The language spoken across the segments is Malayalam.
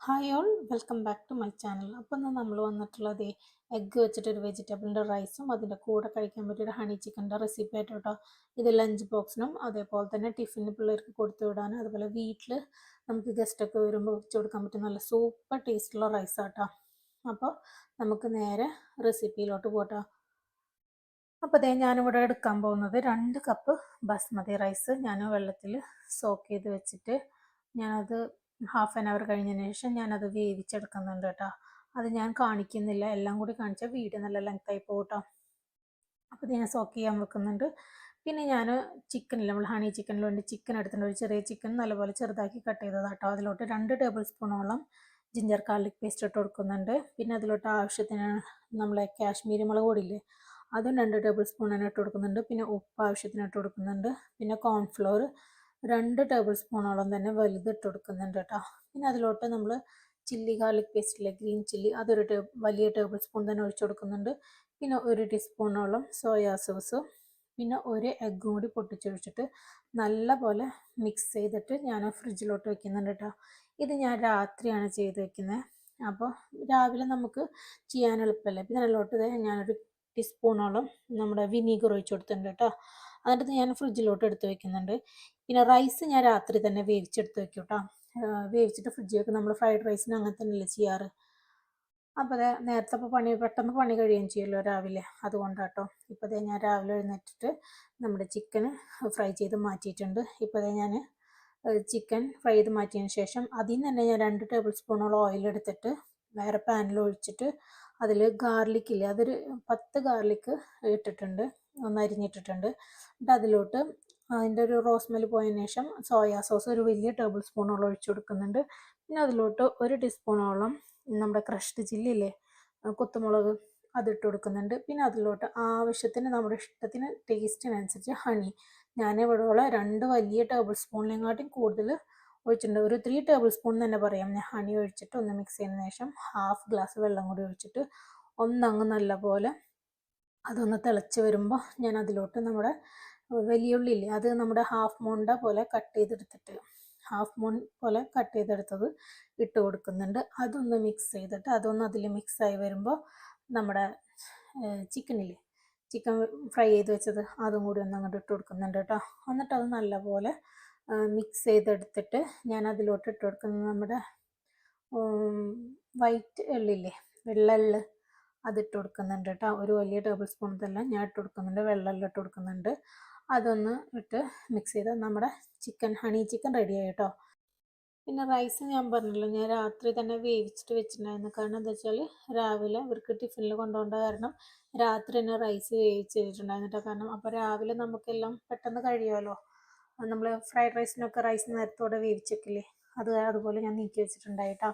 Hi all welcome back to my channel. അപ്പോൾ ഇന്ന് നമ്മൾ വന്നിട്ടുള്ളത് എഗ്ഗ് വെച്ചിട്ടൊരു വെജിറ്റബിളിൻ്റെ റൈസും അതിൻ്റെ കൂടെ കഴിക്കാൻ പറ്റിയൊരു ഹണി ചിക്കൻ്റെ റെസിപ്പി ആയിട്ട് കേട്ടോ. ഇത് ലഞ്ച് ബോക്സിനും അതേപോലെ തന്നെ ടിഫിന് പിള്ളേർക്ക് കൊടുത്തു വിടാനും അതുപോലെ വീട്ടിൽ നമുക്ക് ഗസ്റ്റൊക്കെ വരുമ്പോൾ വെച്ച് കൊടുക്കാൻ പറ്റുന്ന നല്ല സൂപ്പർ ടേസ്റ്റുള്ള റൈസാട്ടോ. അപ്പോൾ നമുക്ക് നേരെ റെസിപ്പിയിലോട്ട് പോട്ടോ. അപ്പോൾ അതേ ഞാനിവിടെ എടുക്കാൻ പോകുന്നത് 2 കപ്പ് ബസ്മതി റൈസ് ഞാൻ വെള്ളത്തിൽ സോക്ക് ചെയ്ത് വെച്ചിട്ട് ഞാനത് ഹാഫ് ആൻ അവർ കഴിഞ്ഞതിന് ശേഷം ഞാനത് വേവിച്ചെടുക്കുന്നുണ്ട് കേട്ടോ. അത് ഞാൻ കാണിക്കുന്നില്ല, എല്ലാം കൂടി കാണിച്ചാൽ വീഡിയോ നല്ല ലെങ്തായി പോകും കേട്ടോ. അപ്പോൾ ഇത് ഞാൻ സോക്ക് ചെയ്യാൻ വെക്കുന്നുണ്ട്. പിന്നെ ഞാൻ ചിക്കനില്ല, നമ്മൾ ഹണി ചിക്കനിൽ വേണ്ടി ചിക്കൻ എടുത്തിട്ടുണ്ട്. ഒരു ചെറിയ ചിക്കൻ നല്ലപോലെ ചെറുതാക്കി കട്ട് ചെയ്തത് കേട്ടോ. അതിലോട്ട് 2 ടേബിൾ സ്പൂണോളം ജിഞ്ചർ ഗാർലിക് പേസ്റ്റ് ഇട്ട് കൊടുക്കുന്നുണ്ട്. പിന്നെ അതിലോട്ട് ആവശ്യത്തിന് നമ്മളെ കാശ്മീരി മുളക് പൊടിയില്ലേ, അതും 2 ടേബിൾ സ്പൂൺ തന്നെ ഇട്ട് കൊടുക്കുന്നുണ്ട്. പിന്നെ ഉപ്പ് ആവശ്യത്തിന് ഇട്ട് കൊടുക്കുന്നുണ്ട്. പിന്നെ കോൺഫ്ലോർ 2 ടേബിൾ സ്പൂണോളം തന്നെ വലുത് ഇട്ട് കൊടുക്കുന്നുണ്ട് കേട്ടോ. പിന്നെ അതിലോട്ട് നമ്മൾ ചില്ലി ഗാർലിക് പേസ്റ്റിലെ ഗ്രീൻ ചില്ലി അതൊരു വലിയ ടേബിൾ സ്പൂൺ തന്നെ ഒഴിച്ചു കൊടുക്കുന്നുണ്ട്. പിന്നെ 1 ടീസ്പൂണോളം സോയാ സോസ്, പിന്നെ ഒരു എഗ്ഗും കൂടി പൊട്ടിച്ചൊഴിച്ചിട്ട് നല്ല പോലെ മിക്സ് ചെയ്തിട്ട് ഞാൻ ഫ്രിഡ്ജിലോട്ട് വെക്കുന്നുണ്ട് കേട്ടോ. ഇത് ഞാൻ രാത്രിയാണ് ചെയ്ത് വെക്കുന്നത്. അപ്പോൾ രാവിലെ നമുക്ക് ചെയ്യാൻ എളുപ്പമല്ലേ. പിന്നെ അതിലോട്ട് ഞാനൊരു ടീസ്പൂണോളം നമ്മുടെ വിനീഗർ ഒഴിച്ചു കൊടുത്തിട്ടുണ്ട് കേട്ടോ. എന്നിട്ട് ഞാൻ ഫ്രിഡ്ജിലോട്ട് എടുത്ത് വെക്കുന്നുണ്ട്. പിന്നെ റൈസ് ഞാൻ രാത്രി തന്നെ വേവിച്ചെടുത്ത് വെക്കും കേട്ടോ. വേവിച്ചിട്ട് ഫ്രിഡ്ജിൽ വെക്കും. നമ്മൾ ഫ്രൈഡ് റൈസിന് അങ്ങനെ തന്നെയല്ലേ ചെയ്യാറ്. അപ്പോൾ നേരത്തെ അപ്പോൾ പെട്ടെന്ന് പണി കഴിയുകയും ചെയ്യുമല്ലോ രാവിലെ, അതുകൊണ്ടാട്ടോ. ഇപ്പോൾ ഞാൻ രാവിലെ എഴുന്നേറ്റിട്ട് നമ്മുടെ ചിക്കൻ ഫ്രൈ ചെയ്ത് മാറ്റിയിട്ടുണ്ട്. ഇപ്പോൾ ഞാൻ ചിക്കൻ ഫ്രൈ ചെയ്ത് മാറ്റിയതിന് ശേഷം അതിൽ നിന്ന് തന്നെ ഞാൻ 2 ടേബിൾ സ്പൂണോളം ഓയിൽ എടുത്തിട്ട് വേറെ പാനിൽ ഒഴിച്ചിട്ട് അതിൽ ഗാർലിക് ഇല്ലേ, അതൊരു 10 ഗാർലിക്ക് ഇട്ടിട്ടുണ്ട്, ഒന്ന് അരിഞ്ഞിട്ടിട്ടുണ്ട്. എന്നിട്ട് അതിലോട്ട് അതിൻ്റെ ഒരു റോസ്മെൽ പോയതിന് ശേഷം സോയാ സോസ് ഒരു വലിയ ടേബിൾ സ്പൂണോളം ഒഴിച്ചു കൊടുക്കുന്നുണ്ട്. പിന്നെ അതിലോട്ട് 1 ടീസ്പൂണോളം നമ്മുടെ ക്രഷ്ഡ് ചില്ലി ഇല്ലേ, കുത്തുമുളക്, അതിട്ട് കൊടുക്കുന്നുണ്ട്. പിന്നെ അതിലോട്ട് ആവശ്യത്തിന് നമ്മുടെ ഇഷ്ടത്തിന് ടേസ്റ്റിനനുസരിച്ച് ഹണി, ഞാനിവിടെ 2 വലിയ ടേബിൾ സ്പൂണിനെക്കാട്ടും കൂടുതൽ ഒഴിച്ചിട്ടുണ്ട്. ഒരു 3 ടേബിൾ സ്പൂൺ തന്നെ പറയാം. ഞാൻ ഹണി ഒഴിച്ചിട്ട് ഒന്ന് മിക്സ് ചെയ്തതിന് ശേഷം ഹാഫ് ഗ്ലാസ് വെള്ളം കൂടി ഒഴിച്ചിട്ട് ഒന്നങ്ങ് നല്ലപോലെ അതൊന്ന് തിളച്ച് വരുമ്പോൾ ഞാൻ അതിലോട്ട് നമ്മുടെ വലിയ ഉള്ളി ഇല്ലേ, അത് നമ്മുടെ ഹാഫ് മൂണ്ട പോലെ കട്ട് ചെയ്തെടുത്തിട്ട് ഇട്ട് കൊടുക്കുന്നുണ്ട്. അതൊന്ന് മിക്സ് ചെയ്തിട്ട് അതൊന്ന് അതിൽ മിക്സായി വരുമ്പോൾ നമ്മുടെ ചിക്കനില്ലേ, ചിക്കൻ ഫ്രൈ ചെയ്ത് വെച്ചത് അതും കൂടി ഒന്ന് അങ്ങോട്ട് ഇട്ട് കൊടുക്കുന്നുണ്ട് കേട്ടോ. എന്നിട്ട് അത് നല്ലപോലെ മിക്സ് ചെയ്തെടുത്തിട്ട് ഞാൻ അതിലോട്ട് ഇട്ട് കൊടുക്കുന്നത് നമ്മുടെ വൈറ്റ് എള്ളില്ലേ, വെള്ള എള്ള്, അതിട്ട് കൊടുക്കുന്നുണ്ട് കേട്ടോ. ഒരു വലിയ ടേബിൾ സ്പൂൺ തന്നെ ഞാൻ ഇട്ട് കൊടുക്കുന്നുണ്ട്, വെള്ള എള്ള് ഇട്ട് കൊടുക്കുന്നുണ്ട്. അതൊന്ന് ഇട്ട് മിക്സ് ചെയ്ത് നമ്മുടെ ഹണി ചിക്കൻ റെഡിയായി കേട്ടോ. പിന്നെ റൈസ് ഞാൻ പറഞ്ഞല്ലോ, ഞാൻ രാത്രി തന്നെ വേവിച്ചിട്ട് വെച്ചിട്ടുണ്ടായിരുന്നു. കാരണം എന്താ വെച്ചാൽ രാവിലെ ഇവർക്ക് ടിഫിനിൽ കൊണ്ടുപോകേണ്ട കാരണം രാത്രി തന്നെ റൈസ് വേവിച്ച് വെച്ചിട്ടുണ്ടായിരുന്നു. കാരണം അപ്പോൾ രാവിലെ നമുക്കെല്ലാം പെട്ടെന്ന് കഴിയുമല്ലോ. നമ്മൾ ഫ്രൈഡ് റൈസിനൊക്കെ റൈസ് നേരത്തോടെ വേവിച്ചേക്കില്ലേ, അതുപോലെ ഞാൻ നീക്കി വെച്ചിട്ടുണ്ടായിട്ടോ.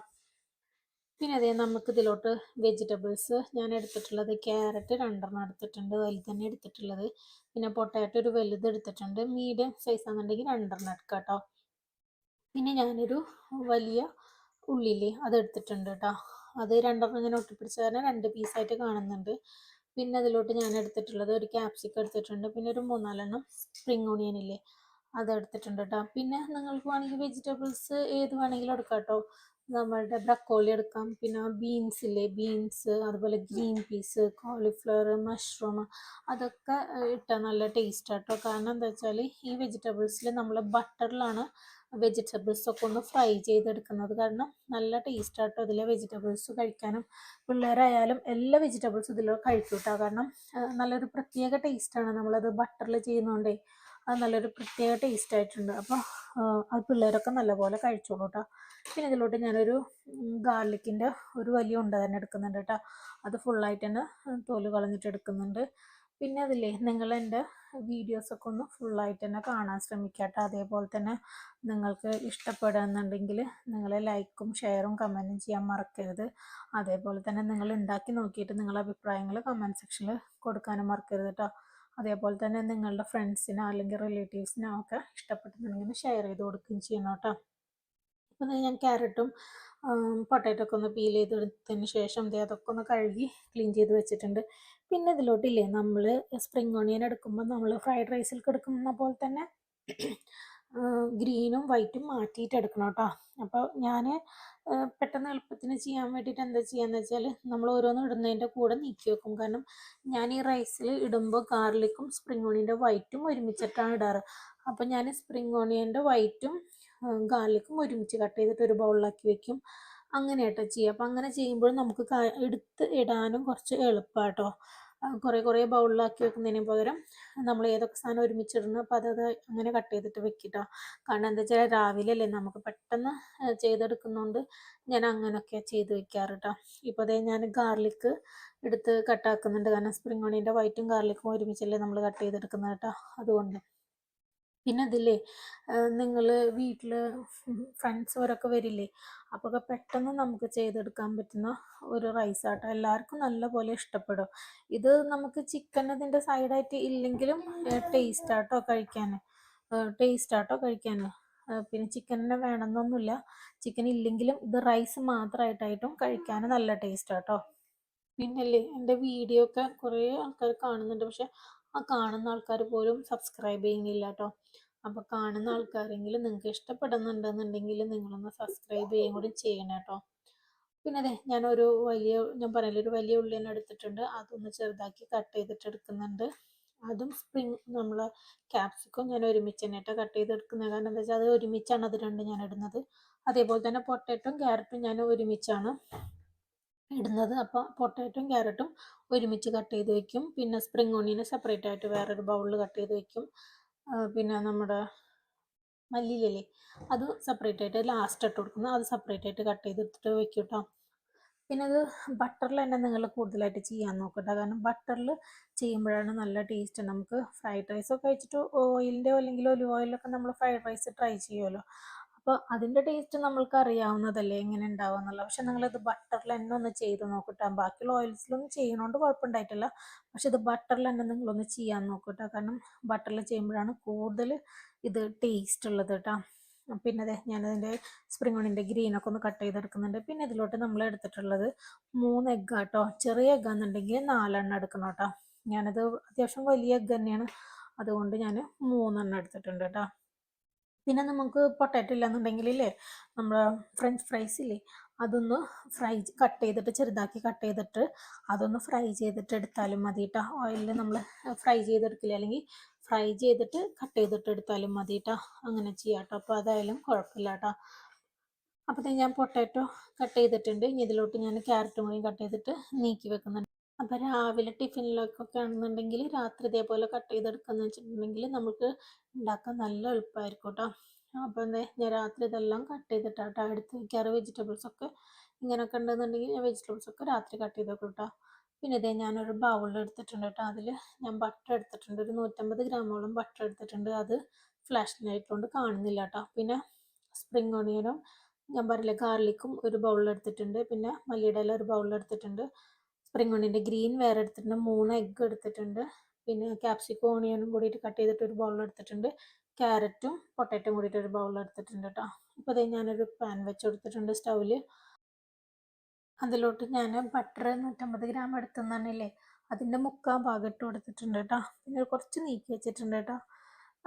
പിന്നെ അതേ നമുക്ക് ഇതിലോട്ട് വെജിറ്റബിൾസ് ഞാൻ എടുത്തിട്ടുള്ളത് ക്യാരറ്റ് 2 എടുത്തിട്ടുണ്ട്, വലുത് തന്നെ എടുത്തിട്ടുള്ളത്. പിന്നെ പൊട്ടാറ്റോ ഒരു വലുത് എടുത്തിട്ടുണ്ട്, മീഡിയം സൈസ് ആണെന്നുണ്ടെങ്കിൽ 2 എടുക്കാം കേട്ടോ. പിന്നെ ഞാനൊരു വലിയ ഉള്ളിയില്ലേ, അത് എടുത്തിട്ടുണ്ട് കേട്ടോ. അത് 2 ഇങ്ങനെ ഒട്ടിപ്പിടിച്ച കാരണം 2 പീസായിട്ട് കാണുന്നുണ്ട്. പിന്നെ അതിലോട്ട് ഞാൻ എടുത്തിട്ടുള്ളത് ഒരു ക്യാപ്സിക്കം എടുത്തിട്ടുണ്ട്. പിന്നെ ഒരു 3-4 സ്പ്രിങ് ഓണിയൻ ഇല്ലേ, അതെടുത്തിട്ടുണ്ട് കേട്ടോ. പിന്നെ നിങ്ങൾക്ക് വേണമെങ്കിൽ വെജിറ്റബിൾസ് ഏത് വേണമെങ്കിലും എടുക്കാം കേട്ടോ. നമ്മളുടെ ബ്രക്കോളി എടുക്കാം, പിന്നെ ബീൻസ് ഇല്ലേ, ബീൻസ്, അതുപോലെ ഗ്രീൻ പീസ്, കോളിഫ്ലവർ, മഷ്റൂം, അതൊക്കെ ഇട്ടാൽ നല്ല ടേസ്റ്റ് കേട്ടോ. കാരണം എന്താ വെച്ചാൽ ഈ വെജിറ്റബിൾസിൽ നമ്മൾ ബട്ടറിലാണ് വെജിറ്റബിൾസ് ഒക്കെ ഒന്ന് ഫ്രൈ ചെയ്തെടുക്കുന്നത്. കാരണം നല്ല ടേസ്റ്റ് ആട്ടോ ഇതിലെ വെജിറ്റബിൾസ് കഴിക്കാനും. പിള്ളേരായാലും എല്ലാ വെജിറ്റബിൾസും ഇതിൽ കഴിക്കും കേട്ടോ. കാരണം നല്ലൊരു പ്രത്യേക ടേസ്റ്റാണ്, നമ്മളത് ബട്ടറിൽ ചെയ്യുന്നതുകൊണ്ടേ അത് നല്ലൊരു പ്രത്യേക ടേസ്റ്റ് ആയിട്ടുണ്ട്. അപ്പോൾ അത് പിള്ളേരൊക്കെ നല്ലപോലെ കഴിച്ചോളൂ കേട്ടോ. പിന്നെ ഇതിലോട്ട് ഞാനൊരു ഗാർലിക്കിൻ്റെ ഒരു വലിയ ഉണ്ട തന്നെ എടുക്കുന്നുണ്ട് കേട്ടോ. അത് ഫുള്ളായിട്ട് തന്നെ തോല് കളഞ്ഞിട്ട് എടുക്കുന്നുണ്ട്. പിന്നെ അതില്ലേ, നിങ്ങൾ എൻ്റെ വീഡിയോസൊക്കെ ഒന്ന് ഫുള്ളായിട്ട് തന്നെ കാണാൻ ശ്രമിക്കുക കേട്ടോ. അതേപോലെ തന്നെ നിങ്ങൾക്ക് ഇഷ്ടപ്പെടുന്നുണ്ടെങ്കിൽ നിങ്ങൾ ലൈക്കും ഷെയറും കമൻറ്റും ചെയ്യാൻ മറക്കരുത്. അതേപോലെ തന്നെ നിങ്ങൾ ഉണ്ടാക്കി നോക്കിയിട്ട് നിങ്ങളുടെ അഭിപ്രായങ്ങൾ കമൻറ്റ് സെക്ഷനിൽ കൊടുക്കാനും മറക്കരുത് കേട്ടോ. അതേപോലെ തന്നെ നിങ്ങളുടെ ഫ്രണ്ട്സിനോ അല്ലെങ്കിൽ റിലേറ്റീവ്സിനോ ഒക്കെ ഇഷ്ടപ്പെട്ടുന്നുണ്ടെങ്കിൽ ഷെയർ ചെയ്ത് കൊടുക്കുകയും ചെയ്യണം കേട്ടോ. അപ്പോൾ ഞാൻ ക്യാരറ്റും പൊട്ടാറ്റോ ഒക്കെ ഒന്ന് പീൽ ചെയ്തെടുത്തതിന് ശേഷം അതൊക്കെ ഒന്ന് കഴുകി ക്ലീൻ ചെയ്ത് വെച്ചിട്ടുണ്ട്. പിന്നെ ഇതിലോട്ടില്ലേ, നമ്മൾ സ്പ്രിങ് ഓണിയൻ എടുക്കുമ്പോൾ നമ്മൾ ഫ്രൈഡ് റൈസിൽ എടുക്കുന്ന പോലെ തന്നെ ഗ്രീനും വൈറ്റും മാറ്റിയിട്ട് എടുക്കണം കേട്ടോ. അപ്പോൾ ഞാൻ പെട്ടെന്ന് എളുപ്പത്തിന് ചെയ്യാൻ വേണ്ടിയിട്ട് എന്താ ചെയ്യാന്ന് വെച്ചാൽ നമ്മൾ ഓരോന്നും ഇടുന്നതിൻ്റെ കൂടെ നീക്കി വെക്കും. കാരണം ഞാൻ ഈ റൈസിൽ ഇടുമ്പോൾ ഗാർലിക്കും സ്പ്രിംഗ് ഓണിയൻ്റെ വൈറ്റും ഒരുമിച്ചിട്ടാണ് ഇടാറ്. അപ്പോൾ ഞാൻ സ്പ്രിംഗ് ഓണിയൻ്റെ വൈറ്റും ഗാർലിക്കും ഒരുമിച്ച് കട്ട് ചെയ്തിട്ട് ഒരു ബൗളിലാക്കി വെക്കും. അങ്ങനെയാട്ടോ ചെയ്യുക. അപ്പോൾ അങ്ങനെ ചെയ്യുമ്പോൾ നമുക്ക് എടുത്ത് ഇടാനും കുറച്ച് എളുപ്പമാട്ടോ. കുറേ കുറേ ബൗളിലാക്കി വെക്കുന്നതിന് പകരം നമ്മൾ ഏതൊക്കെ സാധനം ഒരുമിച്ചിടുന്നു അപ്പോൾ അത് അങ്ങനെ കട്ട് ചെയ്തിട്ട് വെക്കിട്ടോ. കാരണം എന്താ വെച്ചാൽ രാവിലെ അല്ലേ നമുക്ക് പെട്ടെന്ന് ചെയ്തെടുക്കുന്നതുകൊണ്ട് ഞാൻ അങ്ങനെയൊക്കെ ചെയ്ത് വെക്കാറ് കേട്ടോ. ഇപ്പോൾ അതേ ഞാൻ ഗാർലിക്ക് എടുത്ത് കട്ടാക്കുന്നുണ്ട്. കാരണം സ്പ്രിംഗ് ഓണിയൻ്റെ വൈറ്റും ഗാർലിക്കും ഒരുമിച്ചല്ലേ നമ്മൾ കട്ട് ചെയ്തെടുക്കുന്നത് കേട്ടോ. അതുകൊണ്ട് പിന്നെ അതില്ലേ നിങ്ങൾ വീട്ടിൽ ഫ്രണ്ട്സുകാരൊക്കെ വരില്ലേ, അപ്പോൾ പെട്ടെന്ന് നമുക്ക് ചെയ്തെടുക്കാൻ പറ്റുന്ന ഒരു റൈസാട്ടോ. എല്ലാവർക്കും നല്ലപോലെ ഇഷ്ടപ്പെടും. ഇത് നമുക്ക് ചിക്കൻ അതിൻ്റെ സൈഡായിട്ട് ഇല്ലെങ്കിലും ടേസ്റ്റാട്ടോ കഴിക്കാൻ. ടേസ്റ്റാട്ടോ കഴിക്കാൻ. പിന്നെ ചിക്കൻ തന്നെ വേണമെന്നൊന്നുമില്ല. ചിക്കൻ ഇല്ലെങ്കിലും ഇത് റൈസ് മാത്രമായിട്ടായിട്ടും കഴിക്കാൻ നല്ല ടേസ്റ്റാട്ടോ. പിന്നല്ലേ എൻ്റെ വീഡിയോ ഒക്കെ കുറേ ആൾക്കാർ കാണുന്നുണ്ട്. പക്ഷെ ആ കാണുന്ന ആൾക്കാർ പോലും സബ്സ്ക്രൈബ് ചെയ്യുന്നില്ല കേട്ടോ. അപ്പോൾ കാണുന്ന ആൾക്കാരെങ്കിലും നിങ്ങൾക്ക് ഇഷ്ടപ്പെടുന്നുണ്ടെന്നുണ്ടെങ്കിൽ നിങ്ങളൊന്ന് സബ്സ്ക്രൈബ് ചെയ്യുകയും കൂടി ചെയ്യണം കേട്ടോ. പിന്നെ അതെ ഞാൻ പറയില്ല, ഒരു വലിയ ഉള്ളി തന്നെ എടുത്തിട്ടുണ്ട്. അതൊന്ന് ചെറുതാക്കി കട്ട് ചെയ്തിട്ട് എടുക്കുന്നുണ്ട്. അതും നമ്മൾ ക്യാപ്സിക്കം ഞാൻ ഒരുമിച്ച് തന്നെ കേട്ടോ കട്ട് ചെയ്തെടുക്കുന്നത്. കാരണം എന്താ വെച്ചാൽ അത് ഒരുമിച്ചാണ് അത് രണ്ടും ഞാൻ ഇടുന്നത്. അതേപോലെ തന്നെ പൊട്ടറ്റോയും ക്യാരറ്റും ഞാൻ ഒരുമിച്ചാണ് ഇടുന്നത്. അപ്പോൾ പൊട്ടാറ്റോയും ക്യാരറ്റും ഒരുമിച്ച് കട്ട് ചെയ്ത് വെക്കും. പിന്നെ സ്പ്രിംഗ് ഓണിയന് സെപ്പറേറ്റ് ആയിട്ട് വേറൊരു ബൗളിൽ കട്ട് ചെയ്ത് വെക്കും. പിന്നെ നമ്മുടെ മല്ലിയിലല്ലേ, അത് സെപ്പറേറ്റ് ആയിട്ട് ലാസ്റ്റ് ഇട്ട് കൊടുക്കുന്നത്, അത് സെപ്പറേറ്റ് ആയിട്ട് കട്ട് ചെയ്തെടുത്തിട്ട് വെക്കും കേട്ടോ. പിന്നെ അത് ബട്ടറിൽ തന്നെ നിങ്ങൾ കൂടുതലായിട്ട് ചെയ്യാൻ നോക്കട്ടോ. കാരണം ബട്ടറിൽ ചെയ്യുമ്പോഴാണ് നല്ല ടേസ്റ്റ്. നമുക്ക് ഫ്രൈഡ് റൈസൊക്കെ കഴിച്ചിട്ട് ഓയിലിൻ്റെ അല്ലെങ്കിൽ ഒലിവ് ഓയിലൊക്കെ നമ്മൾ ഫ്രൈഡ് റൈസ് ട്രൈ ചെയ്യുമല്ലോ. അപ്പോൾ അതിൻ്റെ ടേസ്റ്റ് നമ്മൾക്ക് അറിയാവുന്നതല്ലേ എങ്ങനെ ഉണ്ടാവുക എന്നുള്ളത്. പക്ഷെ നിങ്ങളിത് ബട്ടറിൽ തന്നെ ഒന്ന് ചെയ്ത് നോക്കട്ടോ. ബാക്കിയുള്ള ഓയിൽസിലൊന്നും ചെയ്യുന്നതുകൊണ്ട് കുഴപ്പമുണ്ടായിട്ടില്ല. പക്ഷെ ഇത് ബട്ടറിൽ തന്നെ നിങ്ങളൊന്ന് ചെയ്യാൻ നോക്കട്ടോ. കാരണം ബട്ടറിൽ ചെയ്യുമ്പോഴാണ് കൂടുതൽ ഇത് ടേസ്റ്റ് ഉള്ളത് കേട്ടോ. പിന്നെ അതെ ഞാനതിൻ്റെ സ്പ്രിംഗ് ഓണിയൻ്റെ ഗ്രീനൊക്കെ ഒന്ന് കട്ട് ചെയ്തെടുക്കുന്നുണ്ട്. പിന്നെ ഇതിലോട്ട് നമ്മൾ എടുത്തിട്ടുള്ളത് 3 എഗ്ഗ് കേട്ടോ. ചെറിയ എഗ്ഗ് ആണെന്നുണ്ടെങ്കിൽ 4 എടുക്കണം കേട്ടോ. ഞാനത് അത്യാവശ്യം വലിയ എഗ്ഗ് തന്നെയാണ്, അതുകൊണ്ട് ഞാൻ 3 എടുത്തിട്ടുണ്ട് കേട്ടോ. പിന്നെ നമുക്ക് പൊട്ടാറ്റോ ഇല്ലാന്നുണ്ടെങ്കിൽ ഇല്ലേ, നമ്മൾ ഫ്രഞ്ച് ഫ്രൈസ് ഇല്ലേ, അതൊന്ന് കട്ട് ചെയ്തിട്ട് ചെറുതാക്കി കട്ട് ചെയ്തിട്ട് അതൊന്ന് ഫ്രൈ ചെയ്തിട്ട് എടുത്താലും മതി കേട്ടോ. ഓയിലിൽ നമ്മൾ ഫ്രൈ ചെയ്തെടുക്കില്ല, അല്ലെങ്കിൽ ഫ്രൈ ചെയ്തിട്ട് കട്ട് ചെയ്തിട്ട് എടുത്താലും മതി കേട്ടോ. അങ്ങനെ ചെയ്യാം കേട്ടോ. അപ്പോൾ അതായാലും കുഴപ്പമില്ല കേട്ടോ. അപ്പോൾ ഞാൻ പൊട്ടാറ്റോ കട്ട് ചെയ്തിട്ടുണ്ട്. ഇനി ഇതിലോട്ട് ഞാൻ ക്യാരറ്റും കൂടി കട്ട് ചെയ്തിട്ട് നീക്കി വെക്കുന്നുണ്ട്. അപ്പോൾ രാവിലെ ടിഫിനിലൊക്കെ ആണെന്നുണ്ടെങ്കിൽ രാത്രി ഇതേപോലെ കട്ട് ചെയ്തെടുക്കാന്ന് വെച്ചിട്ടുണ്ടെങ്കിൽ നമുക്ക് ഉണ്ടാക്കാൻ നല്ല എളുപ്പമായിരിക്കും കേട്ടോ. അപ്പോൾ ഞാൻ രാത്രി ഇതെല്ലാം കട്ട് ചെയ്തിട്ടാട്ടോ എടുത്ത് വയ്ക്കാറ്. വെജിറ്റബിൾസൊക്കെ ഇങ്ങനെയൊക്കെ ഉണ്ടെന്നുണ്ടെങ്കിൽ ഞാൻ വെജിറ്റബിൾസൊക്കെ രാത്രി കട്ട് ചെയ്ത് വെക്കും കേട്ടോ. പിന്നെ ഇതേ ഞാനൊരു ബൗളിൽ എടുത്തിട്ടുണ്ട് കേട്ടോ. അതിൽ ഞാൻ ബട്ടർ എടുത്തിട്ടുണ്ട്. ഒരു 150 ഗ്രാമോളം ബട്ടർ എടുത്തിട്ടുണ്ട്. അത് ഫ്ലാഷ് ലൈറ്റ് കൊണ്ട് കാണുന്നില്ല കേട്ടോ. പിന്നെ സ്പ്രിംഗ് ഓണിയനും ഞാൻ പറഞ്ഞില്ലേ ഗാർലിക്കും ഒരു ബൗളിൽ എടുത്തിട്ടുണ്ട്. പിന്നെ മല്ലിയുടെ ഇല ഒരു ബൗളിൽ എടുത്തിട്ടുണ്ട്. സ്പ്രിംഗ് ഓണിയൻ്റെ ഗ്രീൻ വേറെ എടുത്തിട്ടുണ്ട്. 3 എഗ്ഗ് എടുത്തിട്ടുണ്ട്. പിന്നെ ക്യാപ്സിക്കും ഓണിയനും കൂടിയിട്ട് കട്ട് ചെയ്തിട്ട് ഒരു ബൗളിൽ എടുത്തിട്ടുണ്ട്. ക്യാരറ്റും പൊട്ടാറ്റോയും കൂടിയിട്ട് ഒരു ബൗളിൽ എടുത്തിട്ടുണ്ട് കേട്ടോ. ഇപ്പോൾ അതേ ഞാനൊരു പാൻ വെച്ച് കൊടുത്തിട്ടുണ്ട് സ്റ്റൗവിൽ. അതിലോട്ട് ഞാൻ ബട്ടർ 150 ഗ്രാം എടുത്തെന്ന് പറഞ്ഞില്ലേ, അതിൻ്റെ 3/4 ഭാഗം ഇട്ട് കൊടുത്തിട്ടുണ്ട് കേട്ടോ. പിന്നെ കുറച്ച് നീക്കി വെച്ചിട്ടുണ്ട് കേട്ടോ.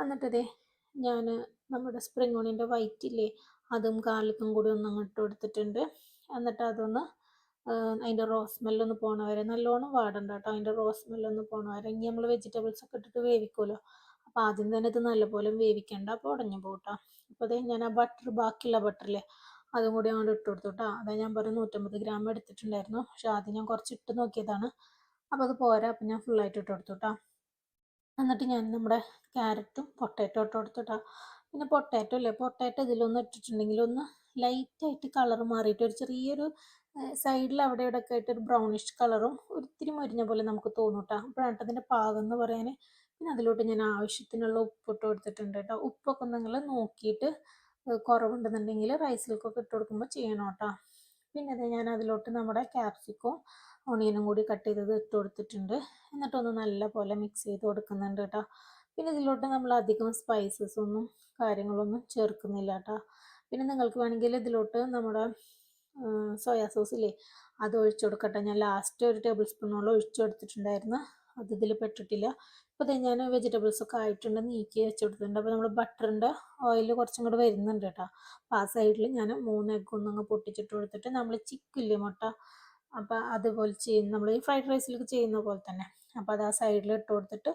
എന്നിട്ടതേ ഞാൻ നമ്മുടെ സ്പ്രിംഗ് ഓണിയൻ്റെ വൈറ്റ് ഇല്ലേ, അതും ഗാർലിക്കും കൂടി ഒന്ന് അങ്ങോട്ട് കൊടുത്തിട്ടുണ്ട്. എന്നിട്ട് അതൊന്ന് അതിൻ്റെ റോ സ്മെല്ലൊന്ന് പോണ വരെ നല്ലോണം വാടണ്ട കേട്ടോ. അതിൻ്റെ റോ സ്മെല്ലൊന്ന് പോണ വരെ. ഇനി നമ്മൾ വെജിറ്റബിൾസ് ഒക്കെ ഇട്ടിട്ട് വേവിക്കുമല്ലോ, അപ്പോൾ ആദ്യം തന്നെ ഇത് നല്ലപോലെ വേവിക്കേണ്ട, അപ്പോൾ ഉടഞ്ഞു പോകും കേട്ടോ. അപ്പോൾ അതേ ഞാൻ ആ ബട്ടർ ബാക്കിയുള്ള ബട്ടറില്ലേ അതും കൂടി അങ്ങോട്ട് ഇട്ട് കൊടുത്തു കേട്ടോ. അതാ ഞാൻ പറഞ്ഞ 150 ഗ്രാം എടുത്തിട്ടുണ്ടായിരുന്നു. പക്ഷെ ആദ്യം ഞാൻ കുറച്ച് ഇട്ട് നോക്കിയതാണ്. അപ്പോൾ അത് പോരാ, അപ്പം ഞാൻ ഫുള്ളായിട്ട് ഇട്ട് കൊടുത്തു കേട്ടോ. എന്നിട്ട് ഞാൻ നമ്മുടെ ക്യാരറ്റും പൊട്ടാറ്റോ ഇട്ട് കൊടുത്തു കേട്ടോ. പിന്നെ പൊട്ടാറ്റോ ഇതിലൊന്ന് ഇട്ടിട്ടുണ്ടെങ്കിൽ ഒന്ന് ലൈറ്റായിട്ട് കളർ മാറിയിട്ട് ഒരു ചെറിയൊരു സൈഡിൽ അവിടെ ഇവിടെ ഒക്കെ ആയിട്ട് ഒരു ബ്രൗണിഷ് കളറും ഒരിത്തിരി മൊരിഞ്ഞ പോലെ നമുക്ക് തോന്നും കേട്ടോ. അപ്പോഴാണ് അതിൻ്റെ പാകം എന്ന് പറയാൻ. പിന്നെ അതിലോട്ട് ഞാൻ ആവശ്യത്തിനുള്ള ഉപ്പിട്ട് കൊടുത്തിട്ടുണ്ട് കേട്ടോ. ഉപ്പൊക്കെ നിങ്ങൾ നോക്കിയിട്ട് കുറവുണ്ടെന്നുണ്ടെങ്കിൽ റൈസിലേക്കൊക്കെ ഇട്ട് കൊടുക്കുമ്പോൾ ചെയ്യണം കേട്ടോ. പിന്നെ അത് ഞാൻ അതിലോട്ട് നമ്മുടെ ക്യാപ്സിക്കവും ഓണിയനും കൂടി കട്ട് ചെയ്തത് ഇട്ട് കൊടുത്തിട്ടുണ്ട്. എന്നിട്ടൊന്ന് നല്ല പോലെ മിക്സ് ചെയ്ത് കൊടുക്കുന്നുണ്ട് കേട്ടോ. പിന്നെ ഇതിലോട്ട് നമ്മൾ അധികം സ്പൈസസ് ഒന്നും കാര്യങ്ങളൊന്നും ചേർക്കുന്നില്ല കേട്ടോ. പിന്നെ നിങ്ങൾക്ക് വേണമെങ്കിൽ ഇതിലോട്ട് നമ്മുടെ സോയാ സോസ് ഇല്ലേ, അത് ഒഴിച്ചു കൊടുക്കട്ടെ. ഞാൻ ലാസ്റ്റ് ഒരു ടേബിൾ സ്പൂണോളം ഒഴിച്ചു കൊടുത്തിട്ടുണ്ടായിരുന്നു. അത് ഇതിൽ പെട്ടിട്ടില്ല. അപ്പോൾ ദേ ഞാൻ വെജിറ്റബിൾസ് ഒക്കെ ആയിട്ടുണ്ട് നീക്കി വെച്ച് കൊടുത്തിട്ടുണ്ട്. അപ്പോൾ നമ്മൾ ബട്ടറിൻ്റെ ഓയിൽ കുറച്ചും കൂടെ വരുന്നുണ്ട് കേട്ടോ. അപ്പോൾ ആ സൈഡിൽ ഞാൻ 3 എഗ്ഗ് ഒന്നങ്ങ് പൊട്ടിച്ചിട്ട് കൊടുത്തിട്ട് നമ്മൾ ചിക്കില്ലേ മുട്ട, അപ്പോൾ അതുപോലെ ചെയ്യുന്ന നമ്മൾ ഈ ഫ്രൈഡ് റൈസിലൊക്കെ ചെയ്യുന്ന പോലെ തന്നെ. അപ്പോൾ അത് ആ സൈഡിൽ ഇട്ട് കൊടുത്തിട്ട്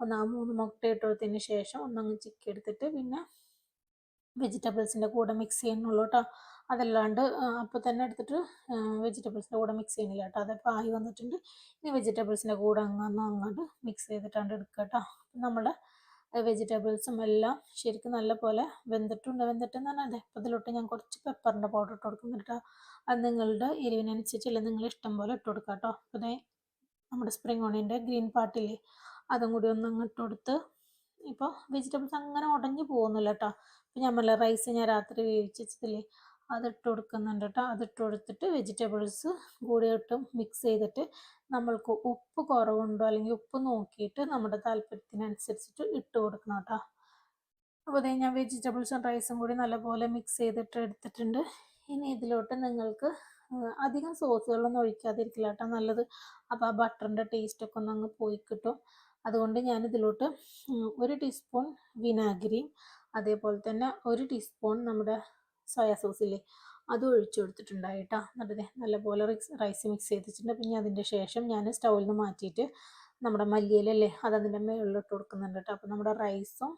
ഒന്ന് ആ 3 മുട്ട ഇട്ട് കൊടുത്തതിന് ശേഷം ഒന്നങ്ങ് ചിക്കി എടുത്തിട്ട് പിന്നെ വെജിറ്റബിൾസിൻ്റെ കൂടെ മിക്സ് ചെയ്യുന്നുള്ളൂ കേട്ടോ. അതല്ലാണ്ട് അപ്പോൾ തന്നെ എടുത്തിട്ട് വെജിറ്റബിൾസിൻ്റെ കൂടെ മിക്സ് ചെയ്യുന്നില്ല കേട്ടോ. അതപ്പോൾ ആയി വന്നിട്ടുണ്ട്. ഇനി വെജിറ്റബിൾസിൻ്റെ കൂടെ അങ്ങോട്ട് മിക്സ് ചെയ്തിട്ടാണ്ട് എടുക്കുക കേട്ടോ. നമ്മുടെ വെജിറ്റബിൾസും എല്ലാം ശരിക്കും നല്ല പോലെ വെന്തിട്ടുണ്ട്. വെന്തിട്ടെന്ന് പറഞ്ഞാൽ അതെ അപ്പോൾ ഇതിലോട്ട് ഞാൻ കുറച്ച് പെപ്പറിൻ്റെ പൗഡർ ഇട്ട് കൊടുക്കുന്നുണ്ട് കേട്ടോ. അത് നിങ്ങളുടെ എരിവിനനുസരിച്ചല്ല നിങ്ങൾ ഇഷ്ടം പോലെ ഇട്ട് കൊടുക്കുക കേട്ടോ. അപ്പോൾ നമ്മുടെ സ്പ്രിംഗ് ഓണിയൻ്റെ ഗ്രീൻ പാർട്ടില്ലേ അതും കൂടി ഒന്ന് ഇട്ട് കൊടുത്ത് ഇപ്പോൾ വെജിറ്റബിൾസ് അങ്ങനെ ഉടഞ്ഞു പോകുന്നില്ല കേട്ടോ. അപ്പോൾ ഞാൻ പറഞ്ഞ റൈസ് ഞാൻ രാത്രി വേവിച്ച് വെച്ചതില്ലേ അതിട്ട് കൊടുക്കുന്നുണ്ട് കേട്ടോ. അതിട്ട് കൊടുത്തിട്ട് വെജിറ്റബിൾസ് കൂടി ഇട്ട് മിക്സ് ചെയ്തിട്ട് നമ്മൾക്ക് ഉപ്പ് കുറവുണ്ടോ അല്ലെങ്കിൽ ഉപ്പ് നോക്കിയിട്ട് നമ്മുടെ താല്പര്യത്തിനനുസരിച്ചിട്ട് ഇട്ട് കൊടുക്കണം കേട്ടോ. അപ്പോൾ അതേ ഞാൻ വെജിറ്റബിൾസും റൈസും കൂടി നല്ലപോലെ മിക്സ് ചെയ്തിട്ട് എടുത്തിട്ടുണ്ട്. ഇനി ഇതിലോട്ട് നിങ്ങൾക്ക് അധികം സോസുകളൊന്നും ഒഴിക്കാതിരിക്കില്ല കേട്ടോ നല്ലത്. അപ്പോൾ ആ ബട്ടറിൻ്റെ ടേസ്റ്റൊക്കെ ഒന്ന് അങ്ങ് പോയി കിട്ടും. അതുകൊണ്ട് ഞാനിതിലോട്ട് 1 ടീസ്പൂൺ വിനാഗിരിയും അതേപോലെ തന്നെ 1 ടീസ്പൂൺ നമ്മുടെ സോയാ സോസില്ലേ അതും ഒഴിച്ചു കൊടുത്തിട്ടുണ്ടായി കേട്ടോ. എന്നിട്ട് നല്ലപോലെ റൈസ് മിക്സ് ചെയ്തിട്ടുണ്ട്. പിന്നെ അതിൻ്റെ ശേഷം ഞാൻ സ്റ്റൗവിൽ നിന്ന് മാറ്റിയിട്ട് നമ്മുടെ മല്ലിയിലല്ലേ അതതിൻ്റെ മുകളിലിട്ട് കൊടുക്കുന്നുണ്ട് കേട്ടോ. അപ്പോൾ നമ്മുടെ റൈസും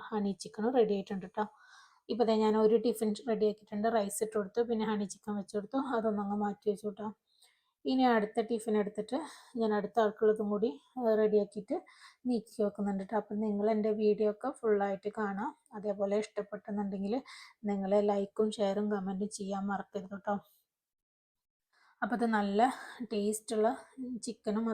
ഹണി ചിക്കനും റെഡി ആയിട്ടുണ്ട് കേട്ടോ. ഇപ്പോൾ ഞാൻ ഒരു ടിഫിൻ റെഡി ആക്കിയിട്ടുണ്ട്. റൈസ് ഇട്ട് കൊടുത്തു, പിന്നെ ഹണി ചിക്കൻ വെച്ച് കൊടുത്തു, അതൊന്നങ്ങ് മാറ്റി വെച്ചു കേട്ടോ. ഇനി അടുത്ത ടിഫിൻ എടുത്തിട്ട് ഞാൻ അടുത്ത ആൾക്കുള്ളതും കൂടി റെഡിയാക്കിയിട്ട് നീക്കി വെക്കുന്നുണ്ട് കേട്ടോ. അപ്പം നിങ്ങൾ എൻ്റെ വീഡിയോ ഒക്കെ ഫുള്ളായിട്ട് കാണാം. അതേപോലെ ഇഷ്ടപ്പെട്ടെന്നുണ്ടെങ്കിൽ നിങ്ങൾ ലൈക്കും ഷെയറും കമൻറ്റും ചെയ്യാൻ മറക്കരുത് കേട്ടോ. അപ്പോൾ അത് നല്ല ടേസ്റ്റുള്ള ചിക്കനും